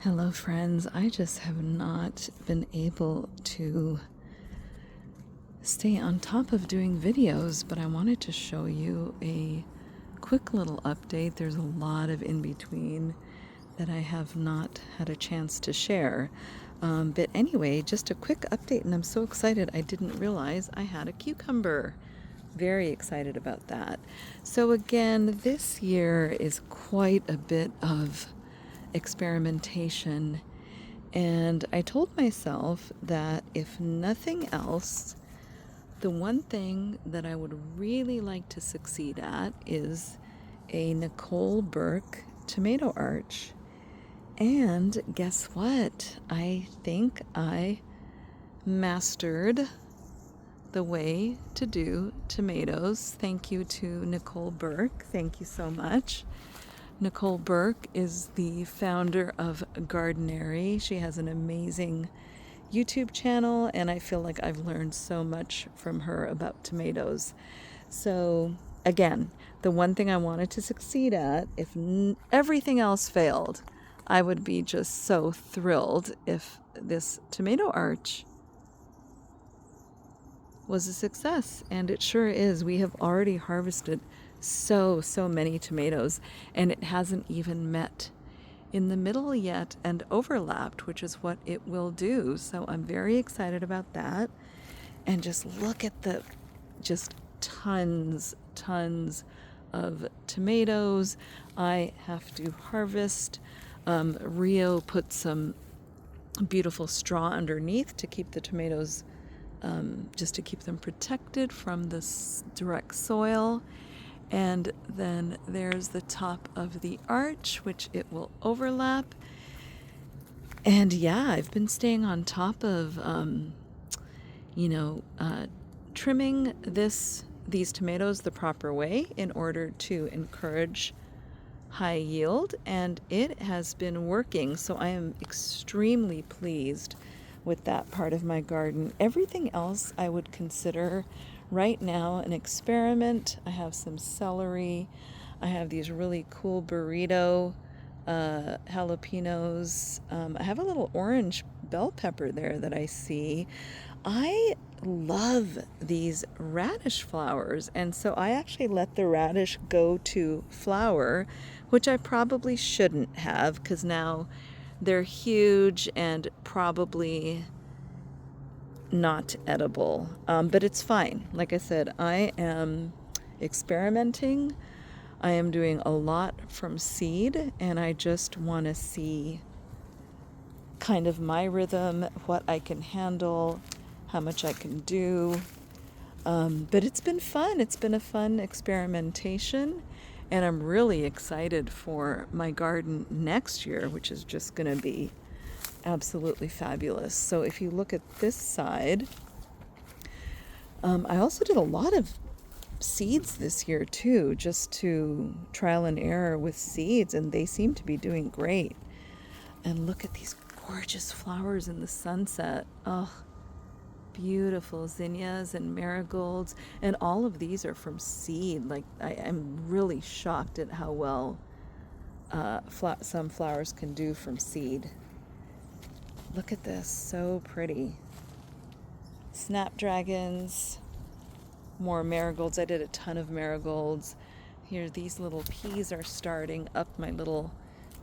Hello, friends. I just have not been able to stay on top of doing videos, but I wanted to show you a quick little update. There's a lot of in between that I have not had a chance to share. But anyway, just a quick update, and I'm so excited. I didn't realize I had a cucumber. Very excited about that. So, again, this year is quite a bit of experimentation. And I told myself that if nothing else, the one thing that I would really like to succeed at is a Nicole Burke tomato arch. And guess what? I think I mastered the way to do tomatoes. Thank you to Nicole Burke. Thank you so much. Nicole Burke is the founder of Gardenary. She has an amazing YouTube channel, and I feel like I've learned so much from her about tomatoes. So, again, the one thing I wanted to succeed at, if everything else failed, I would be just so thrilled if this tomato arch was a success, and it sure is. We have already harvested so many tomatoes, and it hasn't even met in the middle yet and overlapped, which is what it will do. So I'm very excited about that. And just look at the just tons of tomatoes I have to harvest. Rio put some beautiful straw underneath to keep the tomatoes just to keep them protected from this direct soil. And then there's the top of the arch, which it will overlap. And yeah, I've been staying on top of, trimming these tomatoes the proper way in order to encourage high yield, and it has been working. So I am extremely pleased with that part of my garden. Everything else I would consider right now an experiment. I have some celery. I have these really cool burrito jalapenos. I have a little orange bell pepper there that I see. I love these radish flowers, and so I actually let the radish go to flower, which I probably shouldn't have, because now they're huge and probably not edible, but it's fine. Like I said, I am experimenting. I am doing a lot from seed, and I just want to see kind of my rhythm, what I can handle, how much I can do. But it's been fun. It's been a fun experimentation, and I'm really excited for my garden next year, which is just going to be absolutely fabulous. So if you look at this side, I also did a lot of seeds this year too, just to trial and error with seeds, and they seem to be doing great. And look at these gorgeous flowers in the sunset. Oh, beautiful zinnias and marigolds, and all of these are from seed. Like, I'm really shocked at how well some flowers can do from seed. Look at this, so pretty. Snapdragons, more marigolds. I did a ton of marigolds. Here, these little peas are starting up my little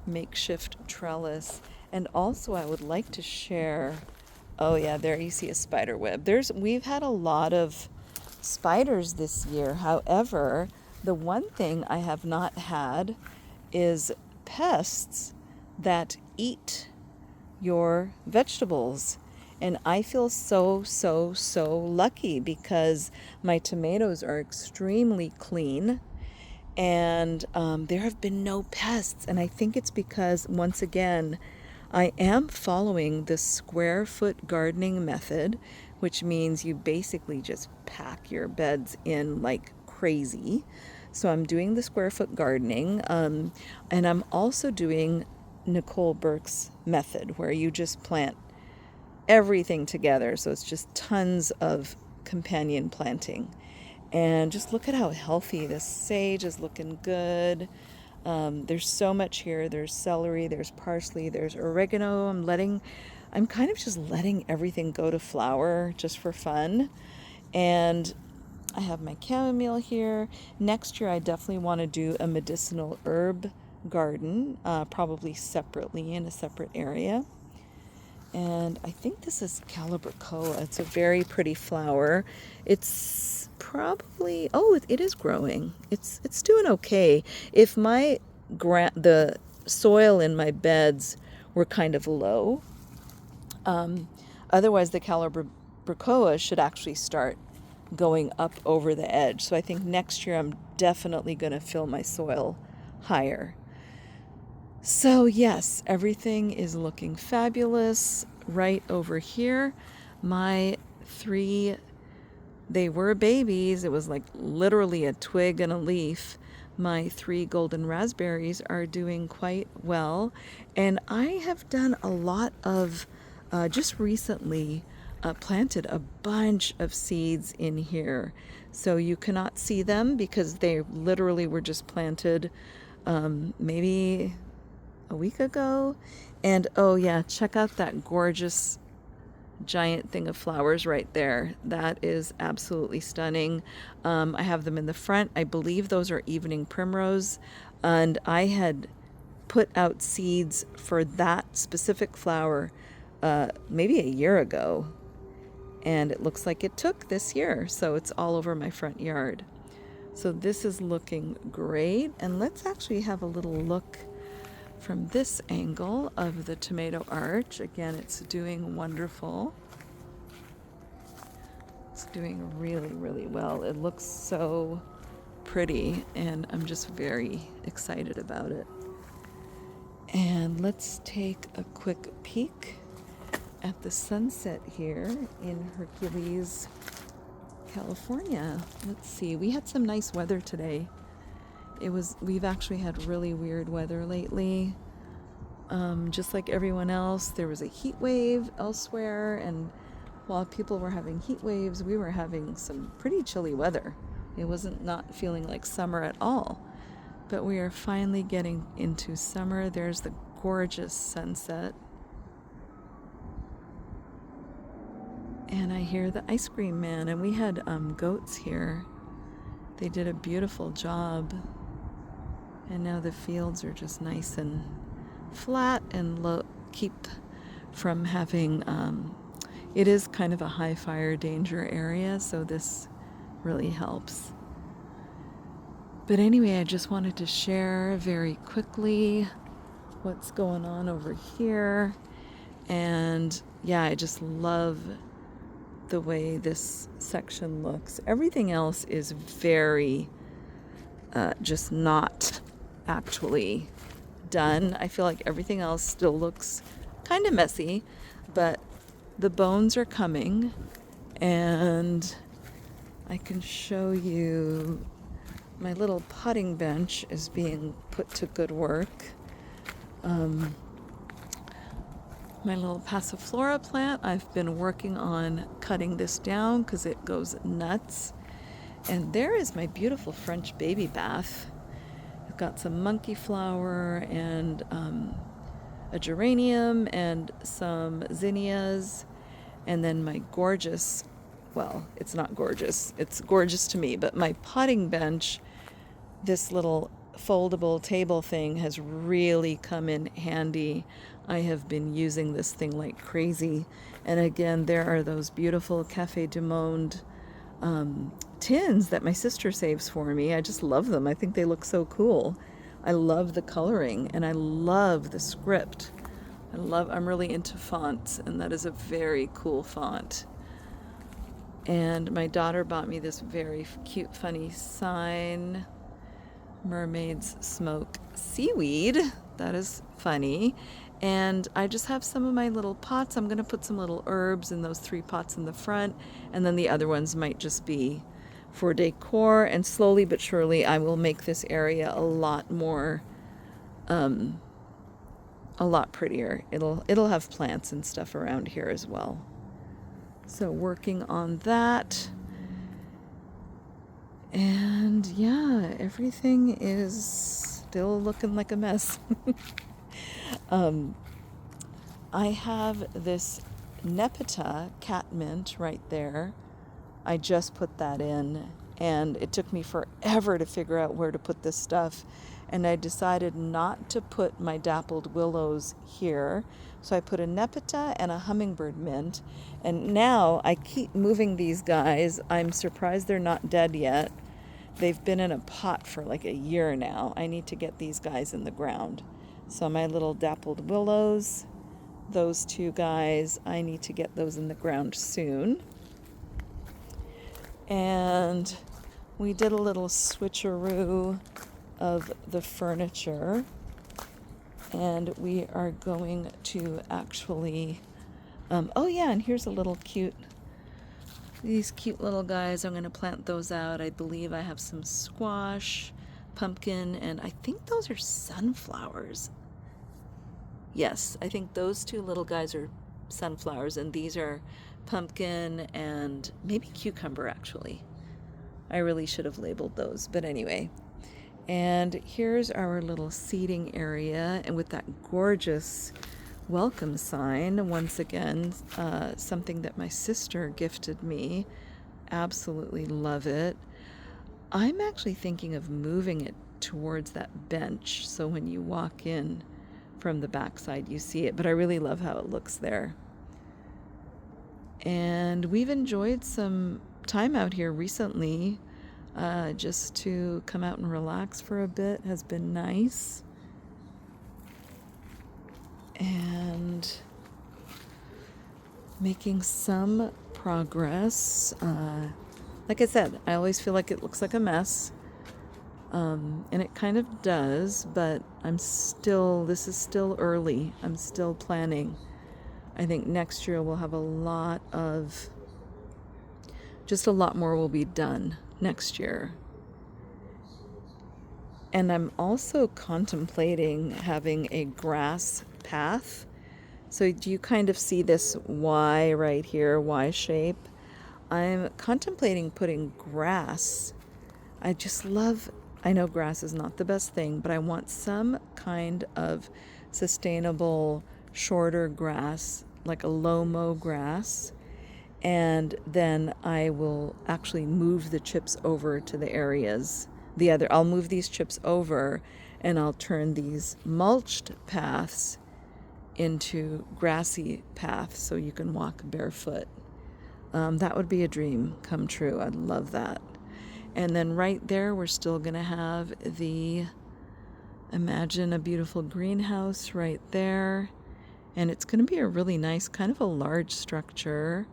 makeshift trellis. And also I would like to share, oh yeah, there you see a spider web. We've had a lot of spiders this year. However, the one thing I have not had is pests that eat your vegetables. And I feel so lucky, because my tomatoes are extremely clean, and there have been no pests. And I think it's because, once again, I am following the square foot gardening method, which means you basically just pack your beds in like crazy. So I'm doing the square foot gardening, and I'm also doing Nicole Burke's method, where you just plant everything together. So it's just tons of companion planting. And just look at how healthy this sage is looking good. There's so much here. There's celery, there's parsley, there's oregano. I'm kind of just letting everything go to flower just for fun. And I have my chamomile here. Next year, I definitely want to do a medicinal herb garden, probably separately in a separate area. And I think this is calibrachoa. It's a very pretty flower. It's probably, it is growing. It's doing okay. If the soil in my beds were kind of low, otherwise the calibrachoa should actually start going up over the edge. So I think next year I'm definitely going to fill my soil higher. So yes, everything is looking fabulous. Right over here, my 3, they were babies. It was like literally a twig and a leaf. My 3 golden raspberries are doing quite well. And I have done a lot of, just recently, planted a bunch of seeds in here. So you cannot see them because they literally were just planted maybe a week ago. And oh yeah, check out that gorgeous giant thing of flowers right there. That is absolutely stunning. I have them in the front. I believe those are evening primrose. And I had put out seeds for that specific flower maybe a year ago. And it looks like it took this year. So it's all over my front yard. So this is looking great. And let's actually have a little look from this angle of the tomato arch. Again, it's doing wonderful. It's doing really, really well. It looks so pretty, and I'm just very excited about it. And let's take a quick peek at the sunset here in Hercules, California. Let's see, we had some nice weather today. We've actually had really weird weather lately. Just like everyone else, there was a heat wave elsewhere, and while people were having heat waves, we were having some pretty chilly weather. It wasn't not feeling like summer at all, but we are finally getting into summer. There's the gorgeous sunset. And I hear the ice cream man, and we had goats here. They did a beautiful job. And now the fields are just nice and flat and keep from having, it is kind of a high fire danger area, so this really helps. But anyway, I just wanted to share very quickly what's going on over here. And yeah, I just love the way this section looks. Everything else is very just not actually done. I feel like everything else still looks kind of messy, but the bones are coming, and I can show you my little potting bench is being put to good work. My little passiflora plant, I've been working on cutting this down because it goes nuts. And there is my beautiful French baby bath. I've got some monkey flower and a geranium and some zinnias, and then my gorgeous, well, it's not gorgeous, it's gorgeous to me, but my potting bench, this little foldable table thing has really come in handy. I have been using this thing like crazy. And again, there are those beautiful Café du Monde tins that my sister saves for me. I just love them. I think they look so cool. I love the coloring, and I love the script. I'm really into fonts, and that is a very cool font. And my daughter bought me this very cute, funny sign. Mermaids smoke seaweed. That is funny. And I just have some of my little pots. I'm going to put some little herbs in those 3 pots in the front, and then the other ones might just be for decor. And slowly but surely I will make this area a lot more a lot prettier. It'll have plants and stuff around here as well. So working on that. And yeah, everything is still looking like a mess. I have this Nepeta catmint right there. I just put that in, and it took me forever to figure out where to put this stuff. And I decided not to put my dappled willows here. So I put a Nepeta and a hummingbird mint. And now I keep moving these guys. I'm surprised they're not dead yet. They've been in a pot for like a year now. I need to get these guys in the ground. So my little dappled willows, those two guys, I need to get those in the ground soon. And we did a little switcheroo of the furniture, and we are going to actually oh yeah, and here's a little these cute little guys. I'm going to plant those out. I believe I have some squash, pumpkin, and I think those are sunflowers. Yes, I think those two little guys are sunflowers, and these are pumpkin and maybe cucumber, actually. I really should have labeled those, but anyway. And here's our little seating area, and with that gorgeous welcome sign, once again, something that my sister gifted me. Absolutely love it. I'm actually thinking of moving it towards that bench, so when you walk in from the backside you see it, but I really love how it looks there. And we've enjoyed some time out here recently. Just to come out and relax for a bit has been nice. And making some progress. Like I said, I always feel like it looks like a mess. And it kind of does, but this is still early. I'm still planning. I think next year we'll have a lot more will be done next year. And I'm also contemplating having a grass path. So do you kind of see this Y right here, Y shape? I'm contemplating putting grass. I know grass is not the best thing, but I want some kind of sustainable, shorter grass, like a low-mow grass. And then I will actually move the chips over to the areas. I'll move these chips over, and I'll turn these mulched paths into grassy paths so you can walk barefoot. That would be a dream come true. I'd love that. And then right there, we're still going to have imagine a beautiful greenhouse right there. And it's going to be a really nice, kind of a large structure.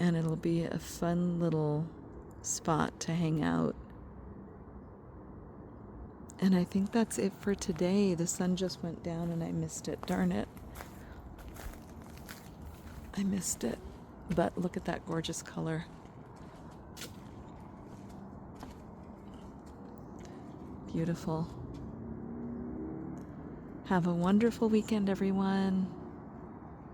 And it'll be a fun little spot to hang out. And I think that's it for today. The sun just went down and I missed it. Darn it. I missed it. But look at that gorgeous color. Beautiful. Have a wonderful weekend, everyone.